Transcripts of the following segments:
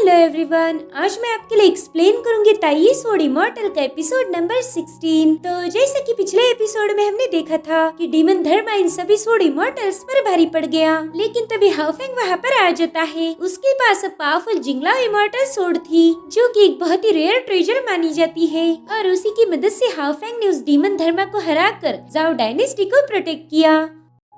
Hello everyone, आज मैं आपके लिए एक्सप्लेन करूंगी ताई स्वord इमॉर्टल का एपिसोड नंबर 16। तो जैसा कि पिछले एपिसोड में हमने देखा था कि डीमन धर्मा इन सभी स्वord इमॉर्टल्स पर भारी पड़ गया, लेकिन तभी हाओफेंग वहाँ पर आ जाता है। उसके पास अब पावरफुल जिंगलाओ इमॉर्टल स्वord थी, जो कि एक बहुत ही रेयर ट्रेजर मानी जाती है, और उसी की मदद से हाओफेंग ने उस डीमन धर्मा को हराकर जाओ डायनेस्टी को प्रोटेक्ट किया।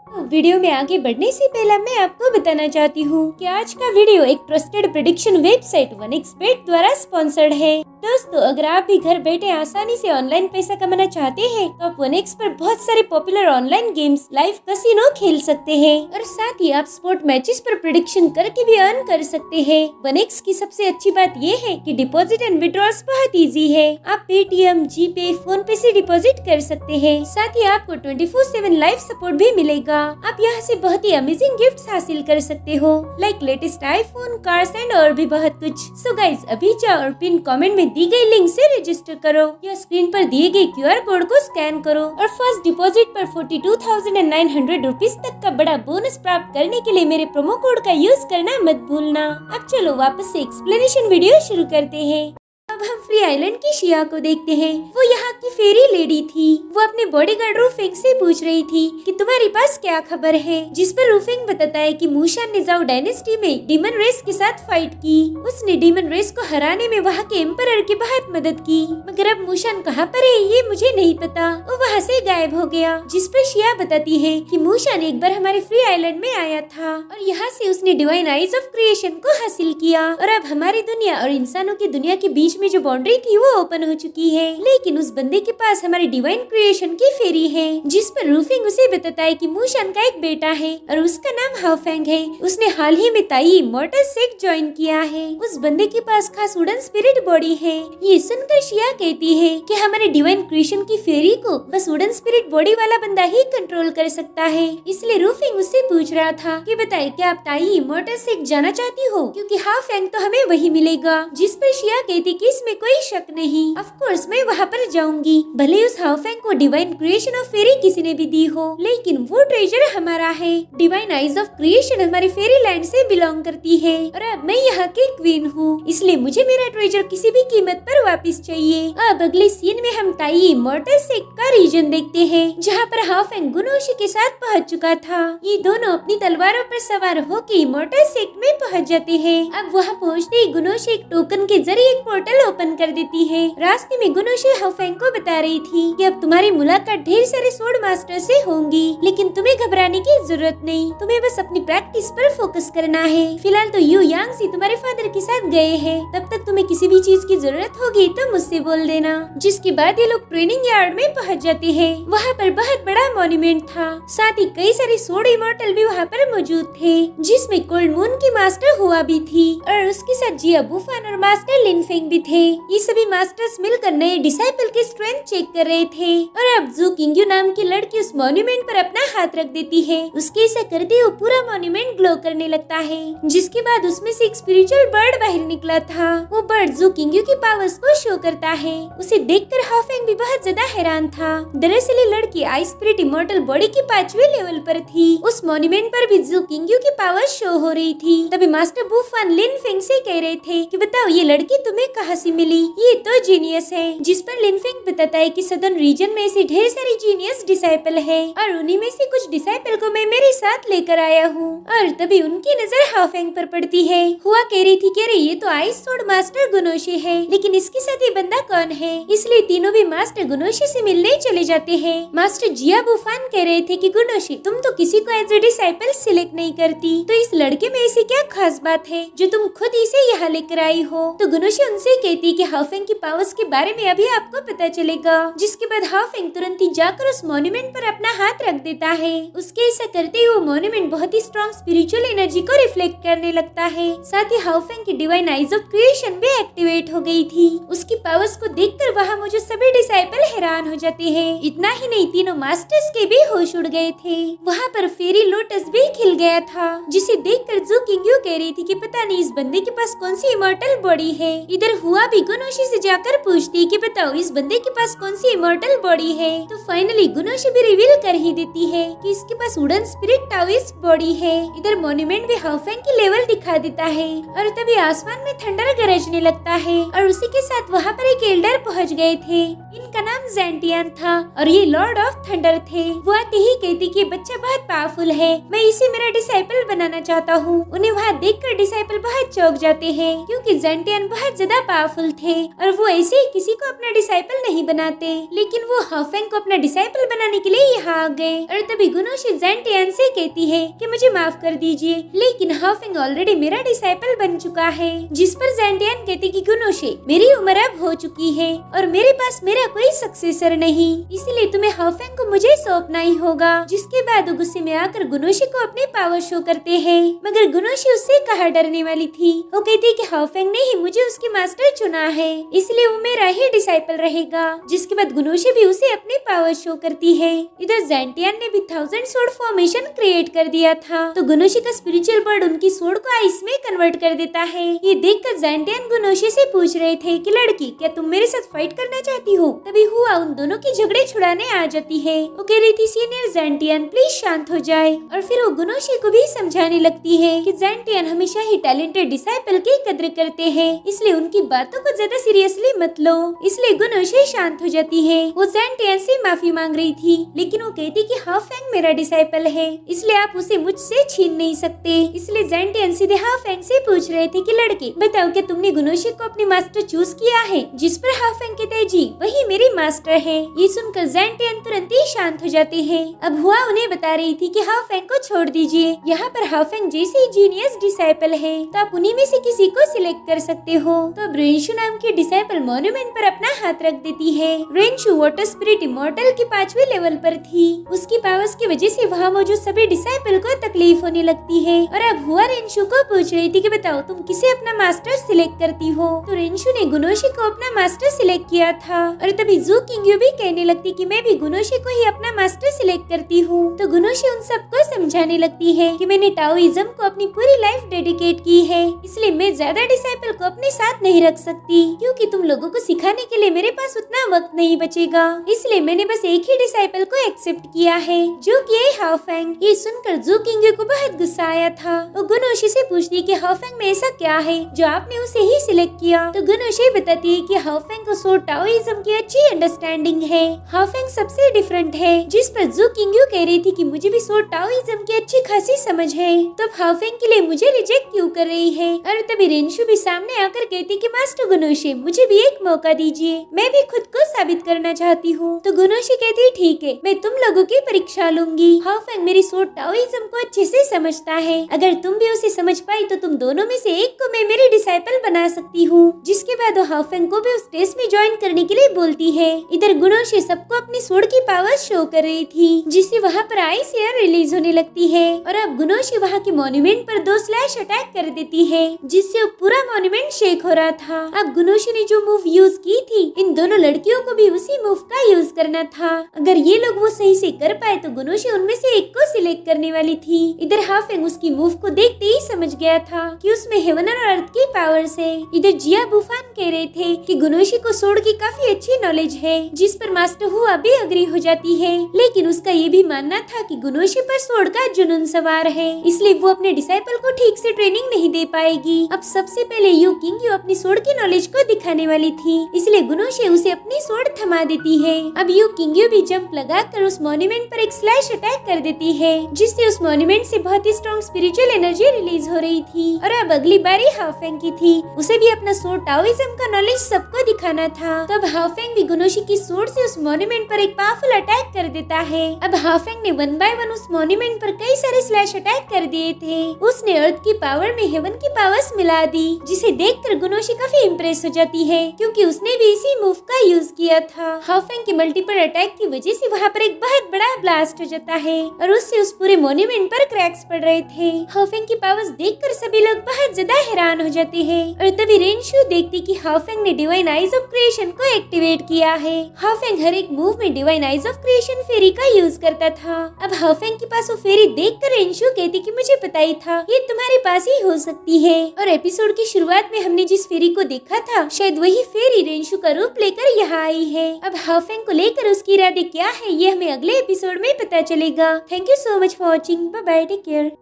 वीडियो में आगे बढ़ने से पहले मैं आपको बताना चाहती हूँ कि आज का वीडियो एक ट्रस्टेड प्रेडिक्शन वेबसाइट 1xBet द्वारा स्पॉन्सर्ड है। दोस्तों, अगर आप भी घर बैठे आसानी से ऑनलाइन पैसा कमाना चाहते हैं तो आप 1x पर बहुत सारे popular online games live casino खेल सकते हैं, और साथ ही आप स्पोर्ट मैचेस पर प्रेडिक्शन करके भी अर्न कर सकते हैं। 1x की सबसे अच्छी बात ये है कि डिपॉजिट एंड विड्रॉल्स बहुत इजी है। आप पेटीएम, जीपे, फोन पे से डिपॉजिट कर सकते हैं। साथ ही आपको 24/7 लाइव सपोर्ट भी मिलेगा। आप यहाँ से बहुत ही अमेजिंग गिफ्ट्स हासिल कर सकते हो, like latest iPhone, cars and और भी बहुत कुछ। सो गाइज, अभी जाओ और पिन कमेंट में दी गई लिंक से रजिस्टर करो या स्क्रीन पर दिए गए QR कोड को स्कैन करो, और फर्स्ट डिपॉजिट पर 42,900 रुपीज तक का बड़ा बोनस प्राप्त करने के लिए मेरे प्रोमो कोड का यूज करना मत भूलना। अब चलो वापस से एक्सप्लेनेशन वीडियो शुरू करते हैं। अब हम फ्री आइलैंड की शिया को देखते हैं। वो यहाँ की फेरी लेडी थी। वो अपने बॉडीगार्ड रूफिंग से पूछ रही थी कि तुम्हारे पास क्या खबर है, जिस पर रूफिंग बताता है कि मूशान ने जाओ डायनेस्टी में डीमन रेस के साथ फाइट की। उसने डीमन रेस को हराने में वहाँ के एम्परर की बहुत मदद की, मगर अब मूशान कहाँ पर है ये मुझे नहीं पता। वो वहाँ से गायब हो गया, जिस पर शिया बताती है कि मूशान एक बार हमारे फ्री आइलैंड में आया था और यहाँ से उसने डिवाइन आइज ऑफ क्रिएशन को हासिल किया, और अब हमारी दुनिया और इंसानों की दुनिया के बीच में जो बाउंड्री थी वो ओपन हो चुकी है। लेकिन उस बंदे के पास हमारी डिवाइन क्रिएशन की फेरी है, जिस पर रूफिंग उसे बताता है कि मूशान का एक बेटा है और उसका नाम हाओफेंग है। उसने हाल ही में ताई इमॉर्टल सेक्ट ज्वाइन किया है। उस बंदे के पास खास वुडन स्पिरिट बॉडी है। ये सुनकर शिया कहती है कि हमारे डिवाइन क्रिएशन की फेरी को बस वुडन स्पिरिट बॉडी वाला बंदा ही कंट्रोल कर सकता है। इसलिए रूफिंग उससे पूछ रहा था कि बताए क्या आप ताई इमॉर्टल सेक्ट जाना चाहती हो, क्योंकि हाओफेंग तो हमें वही मिलेगा। जिस पर शिया कहती कि इसमें कोई शक नहीं, ऑफ कोर्स मैं वहाँ पर जाऊंगी, भले उस हाओफेंग को डिवाइन क्रिएशन ऑफ फेरी किसी ने भी दी हो, लेकिन वो ट्रेजर हमारा है। डिवाइन आइज ऑफ क्रिएशन हमारी फेरी लैंड से बिलोंग करती है, और अब मैं यहाँ की क्वीन हूँ, इसलिए मुझे मेरा ट्रेजर किसी भी कीमत पर वापस चाहिए। अब अगले सीन में हम ताई इमॉर्टल सेक्ट का रीजन देखते हैं, जहाँ पर हाओफेंग गुनोशी के साथ पहुँच चुका था। ये दोनों अपनी तलवारों पर सवार होकर इमॉर्टल सेक्ट में पहुँच जाते हैं। अब वहाँ पहुँचते ही गुनोशी एक टोकन के जरिए एक पोर्टल ओपन कर देती है। रास्ते में गुनोशी हाओफेंग को बता रही थी कि अब तुम्हारी मुलाकात ढेर सारे स्वॉर्ड मास्टर से होंगी, लेकिन तुम्हें घबराने की जरूरत नहीं, तुम्हें बस अपनी प्रैक्टिस पर फोकस करना है। फिलहाल तो यू यांगसी तुम्हारे फादर के साथ गए हैं, तब तक तुम्हें किसी भी चीज की जरूरत होगी तो मुझसे बोल देना। जिसके बाद ये लोग ट्रेनिंग यार्ड में पहुँच जाते हैं। वहाँ पर बहुत बड़ा मॉन्यूमेंट था, साथ ही कई सारे स्वॉर्ड इमॉर्टल भी वहाँ पर मौजूद थे, जिसमें कोल्ड मून की मास्टर हुआ भी थी, और उसके साथ जिया बुफान और मास्टर लिनफेंग भी थे। ये सभी मास्टर्स मिलकर नए डिसाइपल की स्ट्रेंथ चेक कर रहे थे, और अब जू किंग्यू नाम की लड़की उस मॉन्यूमेंट पर अपना हाथ रख देती है। उसके ऐसा करते वो पूरा मॉन्यूमेंट ग्लो करने लगता है, जिसके बाद उसमें से एक स्पिरिचुअल बर्ड बाहर निकला था। वो बर्ड जू किंग्यू की पावर्स को शो करता है। उसे देखकर हाओफेंग भी बहुत ज्यादा हैरान था। दरअसल ये लड़की आई स्पिरिट इमॉर्टल बॉडी की 5वें लेवल पर थी। उस मॉन्यूमेंट पर भी जू किंग्यू की पावर शो हो रही थी। तभी मास्टर बुफान लिनफेंग से कह रहे थे कि बताओ ये लड़की तुम्हें कहाँ से मिली, ये तो जीनियस है। जिस पर लिनफेंग बताता है कि सदर्न रीजन में ऐसे ढेर सारी जीनियस डिसाइपल है, और उन्हीं में से कुछ डिसाइपल को मैं मेरे साथ लेकर आया हूँ। और तभी उनकी नजर हाओफेंग पर पड़ती है। हुआ कह रही थी कि अरे ये तो आइस स्वॉर्ड मास्टर गुनोशी है, लेकिन इसके साथ ये बंदा कौन है। इसलिए तीनों भी मास्टर गुनोशी से मिलने चले जाते हैं। मास्टर जिया बुफान कह रहे थे कि गुनोशी तुम तो किसी को एज ए डिसाइपल सिलेक्ट नहीं करती, तो इस लड़के में ऐसी क्या खास बात है जो तुम खुद इसे यहाँ लेकर आई हो। तो गुनोशी उनसे कहती कि हाओफेंग की पावर्स के बारे में अभी आपको पता चलेगा। जिसके बाद हाओफेंग तुरंत ही जाकर उस मॉन्यूमेंट पर अपना हाथ रख देता है। उसके ऐसा करते ही वो मॉन्यूमेंट बहुत ही स्ट्रॉन्ग स्पिरिचुअल एनर्जी को रिफ्लेक्ट करने लगता है। साथ ही हाओफेंग की डिवाइन आइज ऑफ क्रिएशन भी एक्टिवेट हो गई थी। उसकी पावर्स को देखकर वहाँ मौजूद सभी डिसाइपल हैरान हो जाते हैं। इतना ही नहीं, तीनों मास्टर्स के भी होश उड़ गए थे। वहाँ पर फेरी लोटस भी खिल गया था, जिसे देखकर जू किंग्यू कह रही थी कि पता नहीं इस बंदे के पास कौन सी इमॉर्टल बॉडी है। इधर हुआ हुआ भी गुनोशी से जाकर पूछती कि बताओ इस बंदे के पास कौन सी इमॉर्टल बॉडी है। तो फाइनली गुनोशी भी रिवील कर ही देती है कि इसके पास वुडन स्पिरिट टाओइस्ट बॉडी है। इधर मॉन्यूमेंट भी हाउफेंग की लेवल दिखा देता है और तभी आसमान में थंडर गरजने लगता है और उसी के साथ वहाँ पर एक एल्डर पहुँच गए थे। इनका नाम ज़ेंटियन था और ये लॉर्ड ऑफ थंडर थे। वो आते ही कहती कि बच्चा बहुत पावरफुल है, मैं इसे मेरा डिसाइपल बनाना चाहता हूँ। उन्हें वहाँ देखकर डिसाइपल बहुत चौंक जाते हैं क्योंकि ज़ेंटियन बहुत ज्यादा पावरफुल थे और वो ऐसे ही किसी को अपना डिसाइपल नहीं बनाते। लेकिन वो हाउफेंग को अपना डिसाइपल बनाने के लिए यहाँ आ गए और तभी गुनोशी ज़ेंटियन से कहती है कि मुझे माफ कर दीजिए, लेकिन हाउफेंग ऑलरेडी मेरा डिसाइपल बन चुका है। जिस पर ज़ेंटियन कहती कि गुनोशी मेरी उम्र अब हो चुकी है और मेरे पास मेरा कोई सक्सेसर नहीं, इसीलिए तुम्हें हाउफेंग को मुझे सौंपना ही होगा। जिसके बाद वो गुस्से में आकर गुनोशी को अपने पावर शो करते हैं, मगर गुनोशी उससे कहाँ डरने वाली थी। वो कहती कि हाउफेंग ने ही मुझे उसके मास्टर चुना है, इसलिए वो मेरा ही डिसाइपल रहेगा। जिसके बाद गुनोशी भी उसे अपने पावर शो करती है। इधर ज़ेंटियन ने भी 1000 सोर्ड फॉर्मेशन क्रिएट कर दिया था, तो गुनोशी का स्पिरिचुअल बर्ड उनकी सोर्ड को आइस में कन्वर्ट कर देता है। ये देखकर ज़ेंटियन गुनोशी से पूछ रहे थे कि लड़की क्या तुम मेरे साथ फाइट करना चाहती हो। तभी हुआ उन दोनों की झगड़े छुड़ाने आ जाती है। वो कह रही थी सीनियर ज़ेंटियन प्लीज शांत हो जाए और फिर वो गुनोशी को भी समझाने लगती है कि ज़ेंटियन हमेशा ही टैलेंटेड डिसाइपल की कद्र करते हैं, इसलिए उनकी बातों को ज्यादा सीरियसली मत लो। इसलिए गुनोशी शांत हो जाती है। वो ज़ेंटियन से माफी मांग रही थी, लेकिन वो कहती कि हाउफेंग मेरा डिसाइपल है, इसलिए आप उसे मुझसे छीन नहीं सकते। इसलिए ज़ेंटियन सीधे हाउफेंग से पूछ रहे थे कि लड़के बताओ क्या तुमने गुनोशी को अपनी मास्टर चूज किया है। जिस पर हाउफेंग कहते हैं जी वही मेरी मास्टर है। ये सुनकर ज़ेंटियन तुरंत ही शांत हो जाते हैं। अब हुआ उन्हें बता रही थी कि हाउफेंग को छोड़ दीजिए, यहाँ पर हाउफेंग जैसे ही जीनियस डिसाइपल है तो आप उन्हीं में से किसी को सिलेक्ट कर सकते हो। तो अब रेंशु नाम की डिसाइपल मॉन्यूमेंट पर अपना हाथ रख देती है। रेंशु वाटर स्पिरिट इमॉर्टल के 5वें लेवल पर थी। उसकी पावर्स की वजह से वहाँ मौजूद सभी डिसाइपल को तकलीफ होने लगती है और अब हुआ रेंशु को पूछ रही थी कि बताओ तुम किसे अपना मास्टर सिलेक्ट करती हो। तो रेंशु ने गुनोशी को अपना मास्टर सिलेक्ट किया था और तभी जू किंग्यू भी कहने लगती कि मैं भी गुनोशी को ही अपना मास्टर सिलेक्ट करती हूँ। तो गुनोशी उन सबको समझाने लगती है कि मैंने टाओइज्म को अपनी पूरी लाइफ डेडिकेट की है, इसलिए मैं ज्यादा डिसाइपल को अपने साथ नहीं रख सकती क्योंकि तुम लोगों को सिखाने के लिए मेरे पास उतना वक्त नहीं बचेगा। इसलिए मैंने बस एक ही डिसाइपल को एक्सेप्ट किया है जो कि है हाउफेंग। ये सुनकर जू किंग्यू को बहुत गुस्सा आया था। वो गुनोशी से पूछती कि हाउफेंग में ऐसा क्या है जो आपने उसे ही सिलेक्ट किया। तो गुनोशी बताती है कि हाउफेंग को सोर्ड टाओइज्म की अच्छी अंडरस्टैंडिंग है, हाउफेंग सबसे डिफरेंट है। जिस पर जू किंग्यू कह रही थी कि मुझे भी सोर्ड टाओइज्म की अच्छी खासी समझ है, तो हाउफेंग के लिए मुझे रिजेक्ट क्यों कर रही है। और तभी रेंशु भी सामने आकर कहती कि मास्टर गुनोशी मुझे भी एक मौका दीजिए, मैं भी खुद को साबित करना चाहती हूँ। तो गुनोशी कहती ठीक है मैं तुम लोगों की परीक्षा लूंगी। हाउफेंग मेरी सोर्ड टाओइज्म को अच्छे से समझता है, अगर तुम भी उसे समझ पाई तो तुम दोनों में से एक को मैं मेरी डिसाइपल बना सकती हूँ। जिसके बाद वो हाउफेंग को भी उस टेस्ट में ज्वाइन करने के लिए बोलती है। इधर गुनोशी सबको अपनी सोर्ड की पावर शो कर रही थी, जिससे वहाँ पर आइस एयर रिलीज होने लगती है और अब गुनोशी वहाँ के मॉन्यूमेंट पर 2 स्लैश अटैक कर देती है, जिससे पूरा मॉन्यूमेंट शेक हो रहा था। अब गुनोशी ने जो मूव यूज की थी इन दोनों लड़कियों को भी उसी मूव का यूज करना था। अगर ये लोग वो सही से कर पाए तो गुनोशी उनमें से एक को सिलेक्ट करने वाली थी। इधर हाउफेंग उसकी मूव को देखते ही समझ गया था कि उसमें हेवन और अर्थ की पावर्स है। इधर जिया बुफान कह रहे थे कि गुनोशी को सोर्ड की काफी अच्छी नॉलेज है, जिस पर मास्टर हुआ भी अग्री हो जाती है, लेकिन उसका ये भी मानना था कि गुनोशी पर सोर्ड का जुनून सवार है, इसलिए वो अपने डिसाइपल को ठीक से ट्रेनिंग नहीं दे पाएगी। अब सबसे पहले यू किंग्यू अपनी सोर्ड की नॉलेज को दिखाने वाली थी, इसलिए गुनोशी उसे अपनी सोर्ड थमा देती है। अब यू किंग्यू भी जंप लगाकर उस मॉन्यूमेंट पर एक स्लैश अटैक कर देती है, जिससे उस मॉन्यूमेंट से बहुत ही स्ट्रॉन्ग स्पिरिचुअल एनर्जी रिलीज हो रही थी। और अब अगली बारी हाउफेंग की थी, उसे भी अपना सोर्ड टाओइज्म का नॉलेज सबको दिखाना था। तब हाउफेंग भी गुनोशी की सोर्ड से उस मॉन्यूमेंट पर एक पावरफुल अटैक कर देता है। अब हाउफेंग ने 1 बाय 1 उस मॉन्यूमेंट पर कई सारे स्लैश अटैक कर दिए थे। उसने अर्थ की पावर में हेवन की पावर्स मिला दी, जिसे देखकर गुनोशी काफी इम्प्रेस हो जाती है क्योंकि उसने भी इसी मूव का यूज किया था। हाउफेंग के मल्टीपल अटैक की वजह से वहाँ पर एक बहुत बड़ा ब्लास्ट हो जाता है और उससे उस पूरे मॉन्यूमेंट पर क्रैक्स पड़ रहे थे। हाउफेंग की पावर्स देखकर सभी लोग बहुत बहुत ज्यादा हैरान हो जाते हैं। और तभी रेनशु देखती कि हाओफेंग ने डिवाइन आइज ऑफ क्रिएशन को एक्टिवेट किया है। हाओफेंग हर एक मूव में डिवाइन आइज ऑफ क्रिएशन फेरी का यूज करता था। अब हाओफेंग के पास वो फेरी देखकर रेनशु कहती कि मुझे पता ही था ये तुम्हारे पास ही हो सकती है। और एपिसोड की शुरुआत में हमने जिस फेरी को देखा था शायद वही फेरी रेनशु का रूप लेकर यहाँ आई है। अब हाओफेंग को लेकर उसकी इरादे क्या है ये हमें अगले एपिसोड में पता चलेगा। Thank you so much for watching. Bye bye, take care.